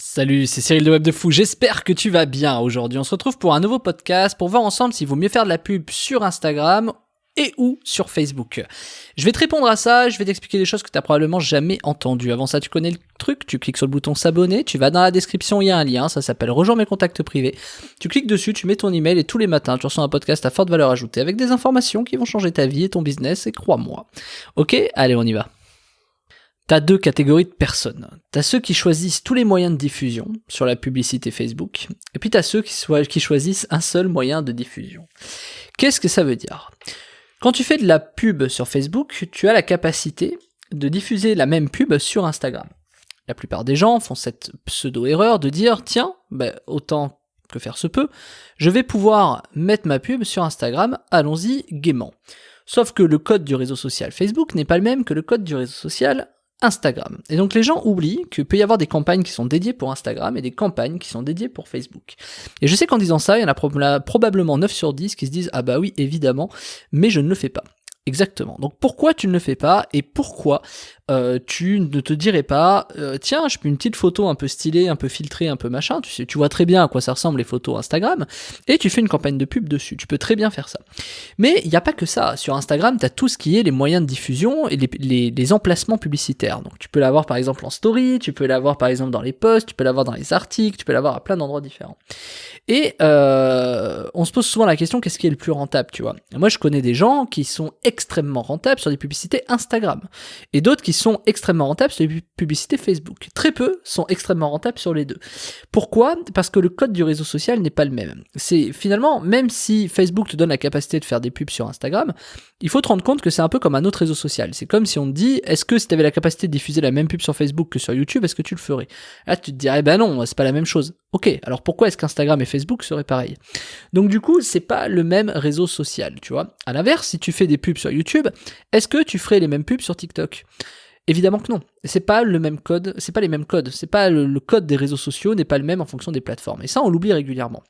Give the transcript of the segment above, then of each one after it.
Salut, c'est Cyril de Web de Fou, j'espère que tu vas bien aujourd'hui. On se retrouve pour un nouveau podcast pour voir ensemble s'il vaut mieux faire de la pub sur Instagram et ou sur Facebook. Je vais te répondre à ça, je vais t'expliquer des choses que tu n'as probablement jamais entendues. Avant ça, tu connais le truc, tu cliques sur le bouton s'abonner, tu vas dans la description, il y a un lien, ça s'appelle Rejoins mes contacts privés. Tu cliques dessus, tu mets ton email et tous les matins, tu reçois un podcast à forte valeur ajoutée avec des informations qui vont changer ta vie et ton business, et crois-moi. Ok, allez, on y va. T'as deux catégories de personnes. T'as ceux qui choisissent tous les moyens de diffusion sur la publicité Facebook, et puis t'as ceux qui choisissent un seul moyen de diffusion. Qu'est-ce que ça veut dire ? Quand tu fais de la pub sur Facebook, tu as la capacité de diffuser la même pub sur Instagram. La plupart des gens font cette pseudo-erreur de dire « Tiens, autant que faire se peut, je vais pouvoir mettre ma pub sur Instagram, allons-y gaiement. » Sauf que le code du réseau social Facebook n'est pas le même que le code du réseau social Instagram. Et donc les gens oublient qu'il peut y avoir des campagnes qui sont dédiées pour Instagram et des campagnes qui sont dédiées pour Facebook. Et je sais qu'en disant ça, il y en a probablement 9 sur 10 qui se disent « Ah bah oui, évidemment, mais je ne le fais pas ». Exactement. Donc pourquoi tu ne le fais pas et pourquoi tu ne te dirais pas tiens, je fais une petite photo un peu stylée, un peu filtrée, un peu machin, tu vois très bien à quoi ça ressemble les photos Instagram, et tu fais une campagne de pub dessus, tu peux très bien faire ça. Mais il n'y a pas que ça, sur Instagram tu as tout ce qui est les moyens de diffusion et les emplacements publicitaires. Donc tu peux l'avoir par exemple en story, tu peux l'avoir par exemple dans les posts, tu peux l'avoir dans les articles, tu peux l'avoir à plein d'endroits différents. Et on se pose souvent la question, qu'est-ce qui est le plus rentable, tu vois ? Moi je connais des gens qui sont extrêmement rentables sur des publicités Instagram, et d'autres qui sont extrêmement rentables sur les publicités Facebook. Très peu sont extrêmement rentables sur les deux. Pourquoi ? Parce que le code du réseau social n'est pas le même. C'est finalement, même si Facebook te donne la capacité de faire des pubs sur Instagram, il faut te rendre compte que c'est un peu comme un autre réseau social. C'est comme si on te dit, est-ce que si tu avais la capacité de diffuser la même pub sur Facebook que sur YouTube, est-ce que tu le ferais ? Là tu te dirais, non, c'est pas la même chose. Ok, alors pourquoi est-ce qu'Instagram et Facebook seraient pareils ? Donc du coup, c'est pas le même réseau social, tu vois. À l'inverse, si tu fais des pubs sur YouTube, est-ce que tu ferais les mêmes pubs sur TikTok ? Évidemment que non. C'est pas le même code, c'est pas les mêmes codes, c'est pas le code des réseaux sociaux n'est pas le même en fonction des plateformes. Et ça, on l'oublie régulièrement.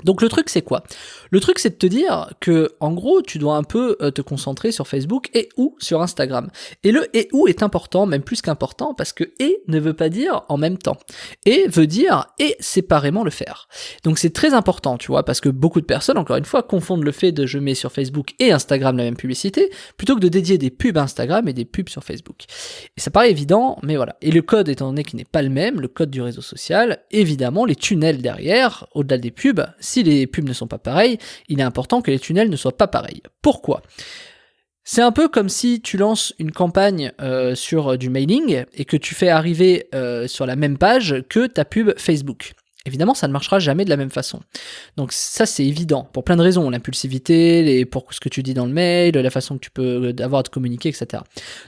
Donc le truc c'est quoi ? Le truc c'est de te dire que en gros tu dois un peu te concentrer sur Facebook et ou sur Instagram. Et le et ou est important, même plus qu'important, parce que et ne veut pas dire en même temps. Et veut dire et séparément le faire. Donc c'est très important, tu vois, parce que beaucoup de personnes, encore une fois, confondent le fait de je mets sur Facebook et Instagram la même publicité, plutôt que de dédier des pubs à Instagram et des pubs sur Facebook. Et ça paraît évident, mais voilà. Et le code étant donné qu'il n'est pas le même, le code du réseau social, évidemment les tunnels derrière, au-delà des pubs, si les pubs ne sont pas pareilles, il est important que les tunnels ne soient pas pareils. Pourquoi ? C'est un peu comme si tu lances une campagne sur du mailing et que tu fais arriver sur la même page que ta pub Facebook. Évidemment, ça ne marchera jamais de la même façon. Donc ça, c'est évident, pour plein de raisons. L'impulsivité, pour ce que tu dis dans le mail, la façon que tu peux avoir de communiquer, etc.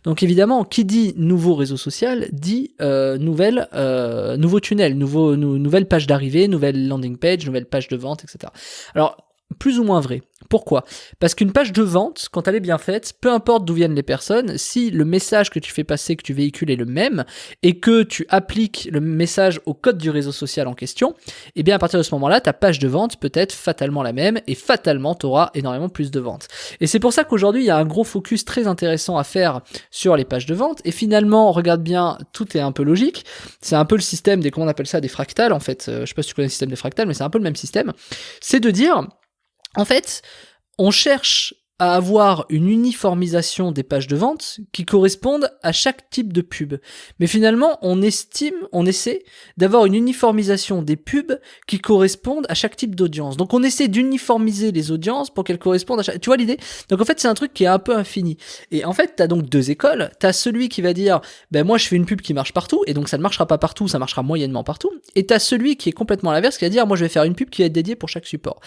Donc évidemment, qui dit nouveau réseau social, dit nouveau tunnel, nouvelle page d'arrivée, nouvelle landing page, nouvelle page de vente, etc. Alors, plus ou moins vrai. Pourquoi ? Parce qu'une page de vente, quand elle est bien faite, peu importe d'où viennent les personnes, si le message que tu fais passer, que tu véhicules est le même, et que tu appliques le message au code du réseau social en question, et bien à partir de ce moment-là, ta page de vente peut être fatalement la même, et fatalement tu auras énormément plus de ventes. Et c'est pour ça qu'aujourd'hui, il y a un gros focus très intéressant à faire sur les pages de vente, et finalement, regarde bien, tout est un peu logique, c'est un peu le système des, comment on appelle ça, des fractales, en fait, je sais pas si tu connais le système des fractales, mais c'est un peu le même système, c'est de dire, en fait, on cherche à avoir une uniformisation des pages de vente qui correspondent à chaque type de pub. Mais finalement, on essaie d'avoir une uniformisation des pubs qui correspondent à chaque type d'audience. Donc on essaie d'uniformiser les audiences pour qu'elles correspondent à chaque... Tu vois l'idée ? Donc en fait, c'est un truc qui est un peu infini. Et en fait, t'as donc deux écoles. T'as celui qui va dire, moi je fais une pub qui marche partout, et donc ça ne marchera pas partout, ça marchera moyennement partout. Et t'as celui qui est complètement à l'inverse, qui va dire, moi je vais faire une pub qui va être dédiée pour chaque support.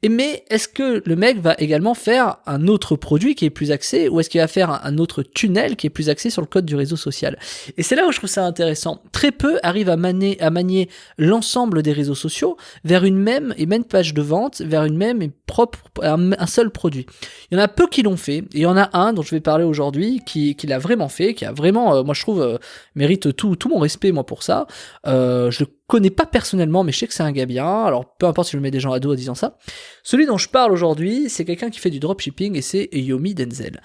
Mais est-ce que le mec va également faire un autre produit qui est plus axé, ou est-ce qu'il va faire un autre tunnel qui est plus axé sur le code du réseau social ? Et c'est là où je trouve ça intéressant. Très peu arrivent à manier l'ensemble des réseaux sociaux vers une même page de vente, vers une même et propre, un seul produit. Il y en a peu qui l'ont fait, et il y en a un dont je vais parler aujourd'hui qui l'a vraiment fait, qui a vraiment, moi je trouve, mérite tout mon respect moi pour ça. Je le connais pas personnellement, mais je sais que c'est un gars bien, alors peu importe si je mets des gens à dos en disant ça. Celui dont je parle aujourd'hui, c'est quelqu'un qui fait du dropshipping et c'est Yomi Denzel.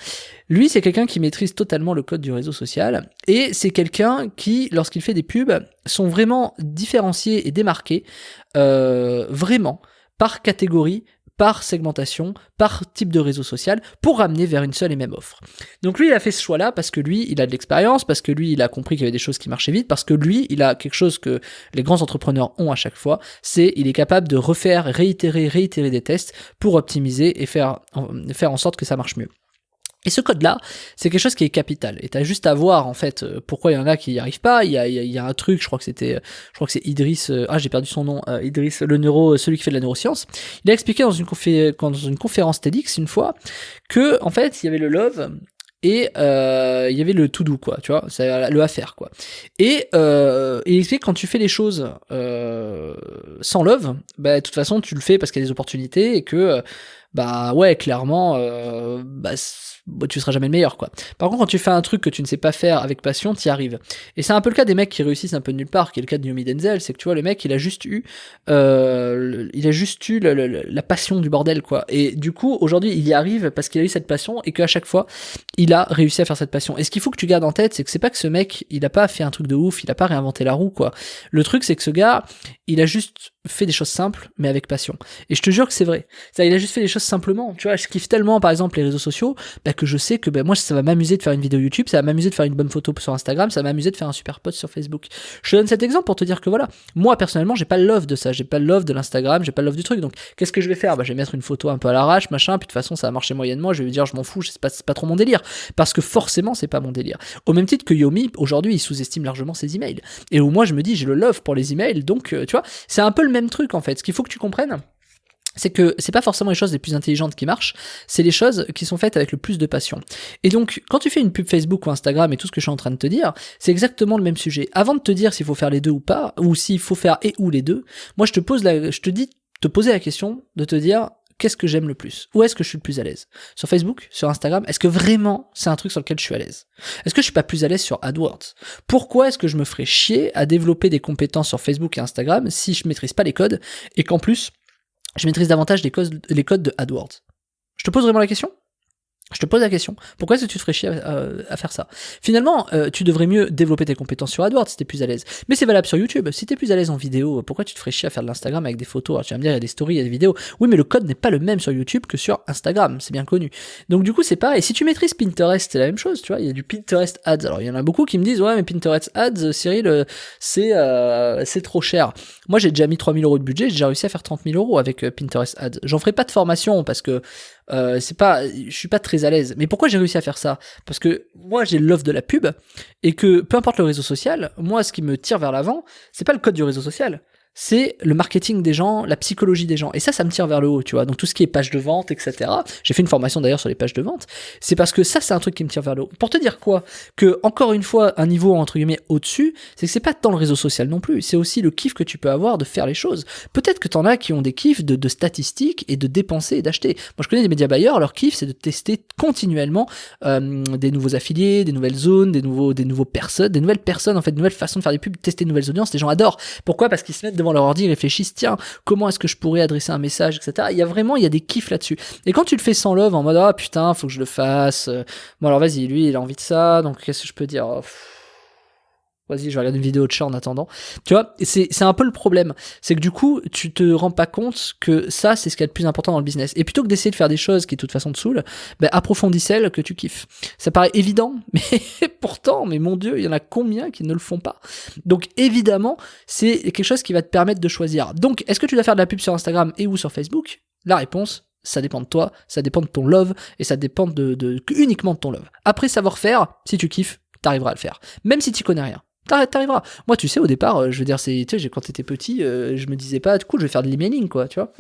Lui, c'est quelqu'un qui maîtrise totalement le code du réseau social et c'est quelqu'un qui, lorsqu'il fait des pubs, sont vraiment différenciés et démarqués, vraiment, par catégorie, par segmentation, par type de réseau social, pour ramener vers une seule et même offre. Donc lui, il a fait ce choix-là parce que lui, il a de l'expérience, parce que lui, il a compris qu'il y avait des choses qui marchaient vite, parce que lui, il a quelque chose que les grands entrepreneurs ont à chaque fois, c'est il est capable de refaire, réitérer des tests pour optimiser et faire en sorte que ça marche mieux. Et ce code-là, c'est quelque chose qui est capital. Et t'as juste à voir, en fait, pourquoi il y en a qui n'y arrivent pas. Il y a un truc, je crois que c'est Idriss, j'ai perdu son nom, Idriss, celui qui fait de la neuroscience. Il a expliqué dans une conférence TEDx une fois que, en fait, il y avait le love et il y avait le to do, quoi, tu vois, c'est le à faire, quoi. Et il explique que quand tu fais les choses sans love, bah de toute façon tu le fais parce qu'il y a des opportunités et que bah ouais, clairement tu seras jamais le meilleur, quoi. Par contre, quand tu fais un truc que tu ne sais pas faire avec passion, t'y arrives. Et c'est un peu le cas des mecs qui réussissent un peu de nulle part, qui est le cas de Yomi Denzel, c'est que tu vois, le mec, il a juste eu la passion du bordel, quoi. Et du coup, aujourd'hui, il y arrive parce qu'il a eu cette passion et qu'à chaque fois, il a réussi à faire cette passion. Et ce qu'il faut que tu gardes en tête, c'est que c'est pas que ce mec, il a pas fait un truc de ouf, il a pas réinventé la roue, quoi. Le truc, c'est que ce gars, il a juste fait des choses simples, mais avec passion. Et je te jure que c'est vrai. Il a juste fait des choses simplement. Tu vois, je kiffe tellement, par exemple, les réseaux sociaux, que je sais que moi, ça va m'amuser de faire une vidéo YouTube, ça va m'amuser de faire une bonne photo sur Instagram, ça va m'amuser de faire un super post sur Facebook. Je te donne cet exemple pour te dire que voilà, moi, personnellement, j'ai pas le love de ça, j'ai pas le love de l'Instagram, j'ai pas le love du truc. Donc, qu'est-ce que je vais faire? Je vais mettre une photo un peu à l'arrache, machin, puis de toute façon, ça va marcher moyennement, je vais lui dire, je m'en fous, c'est pas trop mon délire. Parce que forcément, c'est pas mon délire. Au même titre que Yomi, aujourd'hui, il sous-estime largement ses emails. Et où moi, je me dis, j'ai le love pour les emails, donc, tu vois, c'est un peu le même truc, en fait. Ce qu'il faut que tu comprennes, c'est que c'est pas forcément les choses les plus intelligentes qui marchent, c'est les choses qui sont faites avec le plus de passion. Et donc, quand tu fais une pub Facebook ou Instagram et tout ce que je suis en train de te dire, c'est exactement le même sujet. Avant de te dire s'il faut faire les deux ou pas, ou s'il faut faire et ou les deux, moi je te dis te poser la question de te dire qu'est-ce que j'aime le plus? Où est-ce que je suis le plus à l'aise? Sur Facebook? Sur Instagram? Est-ce que vraiment c'est un truc sur lequel je suis à l'aise? Est-ce que je suis pas plus à l'aise sur AdWords? Pourquoi est-ce que je me ferais chier à développer des compétences sur Facebook et Instagram si je maîtrise pas les codes et qu'en plus je maîtrise davantage les codes de AdWords? Je te pose vraiment la question? Je te pose la question. Pourquoi est-ce que tu te ferais chier à faire ça? Finalement, tu devrais mieux développer tes compétences sur AdWords si t'es plus à l'aise. Mais c'est valable sur YouTube. Si t'es plus à l'aise en vidéo, pourquoi tu te ferais chier à faire de l'Instagram avec des photos? Alors tu vas me dire, il y a des stories, il y a des vidéos. Oui, mais le code n'est pas le même sur YouTube que sur Instagram. C'est bien connu. Donc du coup, c'est pareil. Si tu maîtrises Pinterest, c'est la même chose, tu vois. Il y a du Pinterest Ads. Alors il y en a beaucoup qui me disent, ouais, mais Pinterest Ads, Cyril, c'est trop cher. Moi, j'ai déjà mis 3000 € de budget. J'ai déjà réussi à faire 30 000 € avec Pinterest Ads. J'en ferai pas de formation parce que je suis pas très à l'aise. Mais pourquoi j'ai réussi à faire ça? Parce que moi j'ai l'offre de la pub et que peu importe le réseau social, moi ce qui me tire vers l'avant, c'est pas le code du réseau social, c'est le marketing des gens, la psychologie des gens. Et ça me tire vers le haut, tu vois. Donc tout ce qui est page de vente, etc. J'ai fait une formation d'ailleurs sur les pages de vente. C'est parce que ça, c'est un truc qui me tire vers le haut. Pour te dire quoi? Que, encore une fois, un niveau entre guillemets au-dessus, c'est que c'est pas tant le réseau social non plus. C'est aussi le kiff que tu peux avoir de faire les choses. Peut-être que t'en as qui ont des kiffs de statistiques et de dépenser et d'acheter. Moi, je connais des médias buyers, leur kiff, c'est de tester continuellement des nouveaux affiliés, des nouvelles zones, des nouvelles personnes, en fait, de nouvelles façons de faire des pubs, tester de nouvelles audiences. Les gens adorent. Pourquoi? Parce qu'ils se mettent devant leur ordi, ils réfléchissent, tiens, comment est-ce que je pourrais adresser un message, etc. Il y a des kiffs là-dessus. Et quand tu le fais sans love, en mode, ah putain, faut que je le fasse, bon alors vas-y, lui, il a envie de ça, donc qu'est-ce que je peux dire? Vas-y, je vais regarder une vidéo de chat en attendant. Tu vois, c'est un peu le problème. C'est que du coup, tu te rends pas compte que ça, c'est ce qui est le plus important dans le business. Et plutôt que d'essayer de faire des choses qui de toute façon te saoulent, approfondis celles que tu kiffes. Ça paraît évident, mais pourtant, mais mon Dieu, il y en a combien qui ne le font pas? Donc évidemment, c'est quelque chose qui va te permettre de choisir. Donc, est-ce que tu dois faire de la pub sur Instagram et ou sur Facebook? La réponse, ça dépend de toi, ça dépend de ton love, et ça dépend uniquement de ton love. Après savoir faire, si tu kiffes, t'arriveras à le faire. Même si tu connais rien. T'arriveras. Moi, tu sais, au départ, je veux dire, tu sais, quand t'étais petit, je me disais pas, du coup, je vais faire de l'emailing, quoi, tu vois.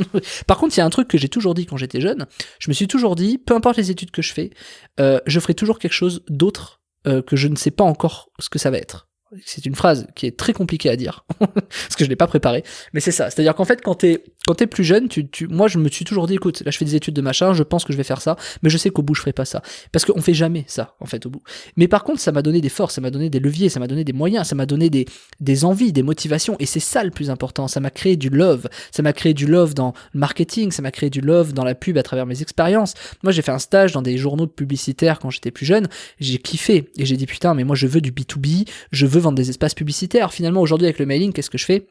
Par contre, il y a un truc que j'ai toujours dit quand j'étais jeune, je me suis toujours dit, peu importe les études que je fais, je ferai toujours quelque chose d'autre que je ne sais pas encore ce que ça va être. C'est une phrase qui est très compliquée à dire, parce que je l'ai pas préparée, mais c'est ça. C'est-à-dire qu'en fait, quand t'es plus jeune, moi je me suis toujours dit, écoute, là je fais des études de machin, je pense que je vais faire ça, mais je sais qu'au bout je ferai pas ça. Parce qu'on fait jamais ça, en fait, au bout. Mais par contre, ça m'a donné des forces, ça m'a donné des leviers, ça m'a donné des moyens, ça m'a donné des envies, des motivations, et c'est ça le plus important. Ça m'a créé du love. Ça m'a créé du love dans le marketing, ça m'a créé du love dans la pub à travers mes expériences. Moi, j'ai fait un stage dans des journaux publicitaires quand j'étais plus jeune, j'ai kiffé, et j'ai dit, putain, mais moi je veux du B2B, je veux vendre des espaces publicitaires. Finalement, aujourd'hui, avec le mailing, qu'est-ce que je fais ?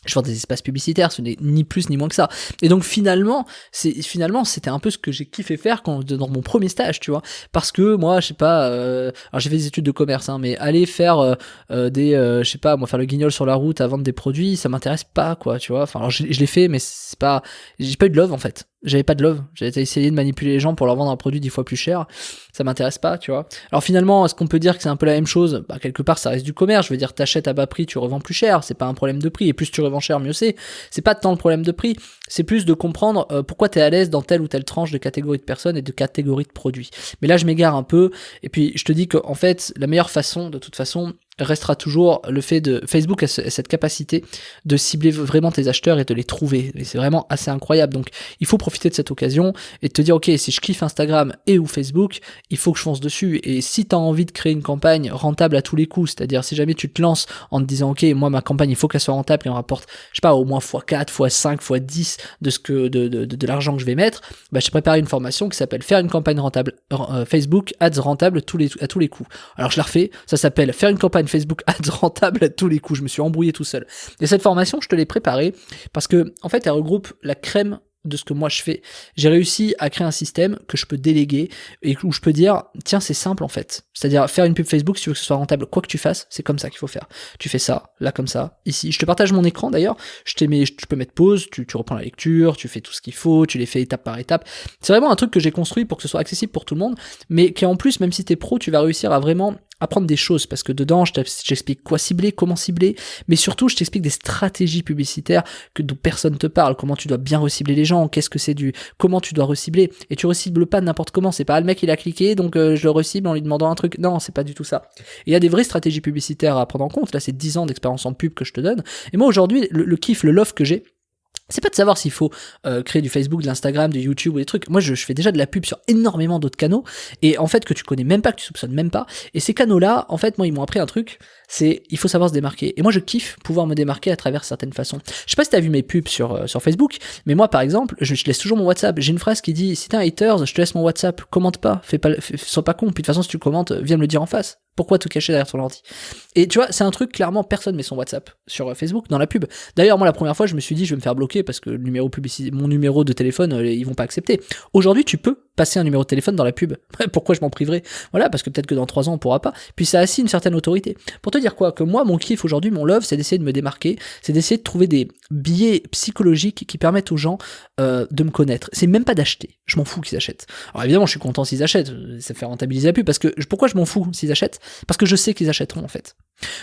Je vends des espaces publicitaires, ce n'est ni plus ni moins que ça. Et donc finalement, c'était un peu ce que j'ai kiffé faire dans mon premier stage, tu vois. Parce que moi, je sais pas, alors j'ai fait des études de commerce, hein, mais aller faire je sais pas, moi faire le guignol sur la route à vendre des produits, ça m'intéresse pas, quoi, tu vois. Enfin, alors je l'ai fait, mais c'est pas, j'ai pas eu de love en fait. J'avais pas de love. J'avais essayé de manipuler les gens pour leur vendre un produit 10 fois plus cher. Ça m'intéresse pas, tu vois. Alors finalement, est-ce qu'on peut dire que c'est un peu la même chose ? Bah, quelque part, ça reste du commerce. Je veux dire, t'achètes à bas prix, tu revends plus cher. C'est pas un problème de prix. Et plus tu revends cher, mieux c'est. C'est pas tant le problème de prix. C'est plus de comprendre pourquoi t'es à l'aise dans telle ou telle tranche de catégorie de personnes et de catégorie de produits. Mais là, je m'égare un peu. Et puis, je te dis que, en fait, la meilleure façon, de toute façon, restera toujours le fait de Facebook a cette capacité de cibler vraiment tes acheteurs et de les trouver, et c'est vraiment assez incroyable. Donc il faut profiter de cette occasion et te dire, ok, si je kiffe Instagram et ou Facebook, il faut que je fonce dessus. Et si t'as envie de créer une campagne rentable à tous les coups, c'est-à-dire si jamais tu te lances en te disant, ok, moi ma campagne il faut qu'elle soit rentable et on rapporte, je sais pas, au moins x4, x5, x10 de ce que de l'argent que je vais mettre, bah j'ai préparé une formation qui s'appelle faire une campagne rentable Facebook Ads rentable à tous les coups. Alors je la refais, ça s'appelle faire une campagne Facebook Ads rentable à tous les coups. Je me suis embrouillé tout seul. Et cette formation, je te l'ai préparée parce que, en fait, elle regroupe la crème de ce que moi je fais. J'ai réussi à créer un système que je peux déléguer et où je peux dire, tiens, c'est simple en fait. C'est-à-dire faire une pub Facebook si tu veux que ce soit rentable, quoi que tu fasses, c'est comme ça qu'il faut faire. Tu fais ça, là comme ça, ici. Je te partage mon écran d'ailleurs, tu peux mettre pause, tu reprends la lecture, tu fais tout ce qu'il faut, tu les fais étape par étape. C'est vraiment un truc que j'ai construit pour que ce soit accessible pour tout le monde, mais qui en plus, même si t'es pro, tu vas réussir à vraiment apprendre des choses, parce que dedans, je t'explique quoi cibler, comment cibler, mais surtout, je t'explique des stratégies publicitaires dont personne te parle, comment tu dois bien recibler les gens, qu'est-ce que c'est comment tu dois recibler, et tu recibles pas n'importe comment, c'est pas le mec il a cliqué, donc je le recible en lui demandant un truc, non, c'est pas du tout ça. Il y a des vraies stratégies publicitaires à prendre en compte, là c'est 10 ans d'expérience en pub que je te donne, et moi aujourd'hui, le kiff, le love que j'ai, c'est pas de savoir s'il faut créer du Facebook, de l'Instagram, du YouTube ou des trucs. Moi, je fais déjà de la pub sur énormément d'autres canaux, et en fait que tu connais même pas, que tu soupçonnes même pas. Et ces canaux-là, en fait, moi, ils m'ont appris un truc, c'est il faut savoir se démarquer. Et moi, je kiffe pouvoir me démarquer à travers certaines façons. Je sais pas si t'as vu mes pubs sur Facebook, mais moi, par exemple, je laisse toujours mon WhatsApp. J'ai une phrase qui dit, si t'es un haters, je te laisse mon WhatsApp. Commente pas, sois pas con. Puis de toute façon, si tu commentes, viens me le dire en face. Pourquoi tout cacher derrière ton ordi ? Et tu vois, c'est un truc, clairement, personne met son WhatsApp sur Facebook dans la pub. D'ailleurs, moi, la première fois, je me suis dit, je vais me faire bloquer parce que mon numéro de téléphone, ils vont pas accepter. Aujourd'hui, tu peux passer un numéro de téléphone dans la pub. Pourquoi je m'en priverais ? Voilà, parce que peut-être que dans 3 ans, on pourra pas. Puis ça a aussi une certaine autorité. Pour te dire quoi ? Que moi, mon kiff aujourd'hui, mon love, c'est d'essayer de me démarquer, c'est d'essayer de trouver des biais psychologiques qui permettent aux gens de me connaître. C'est même pas d'acheter. Je m'en fous qu'ils achètent. Alors évidemment, je suis content s'ils achètent. Ça fait rentabiliser la pub. Parce que, pourquoi je m'en fous s'ils achètent ? Parce que je sais qu'ils achèteront en fait.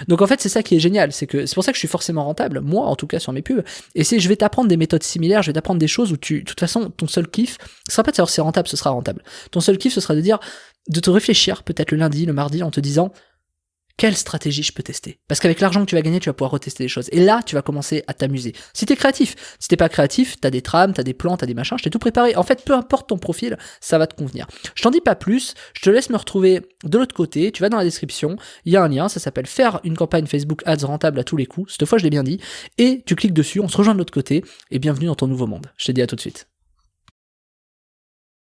Donc en fait c'est ça qui est génial, c'est pour ça que je suis forcément rentable, moi en tout cas sur mes pubs, et je vais t'apprendre des méthodes similaires, je vais t'apprendre des choses où de toute façon ton seul kiff, ce sera pas de savoir si c'est rentable, ce sera rentable. Ton seul kiff ce sera de te réfléchir peut-être le lundi, le mardi en te disant quelle stratégie je peux tester. Parce qu'avec l'argent que tu vas gagner, tu vas pouvoir retester des choses. Et là, tu vas commencer à t'amuser. Si t'es créatif, si t'es pas créatif, t'as des trames, t'as des plans, t'as des machins, je t'ai tout préparé. En fait, peu importe ton profil, ça va te convenir. Je t'en dis pas plus, je te laisse me retrouver de l'autre côté, tu vas dans la description, il y a un lien, ça s'appelle faire une campagne Facebook Ads rentable à tous les coups, cette fois je l'ai bien dit, et tu cliques dessus, on se rejoint de l'autre côté, et bienvenue dans ton nouveau monde. Je te dis à tout de suite.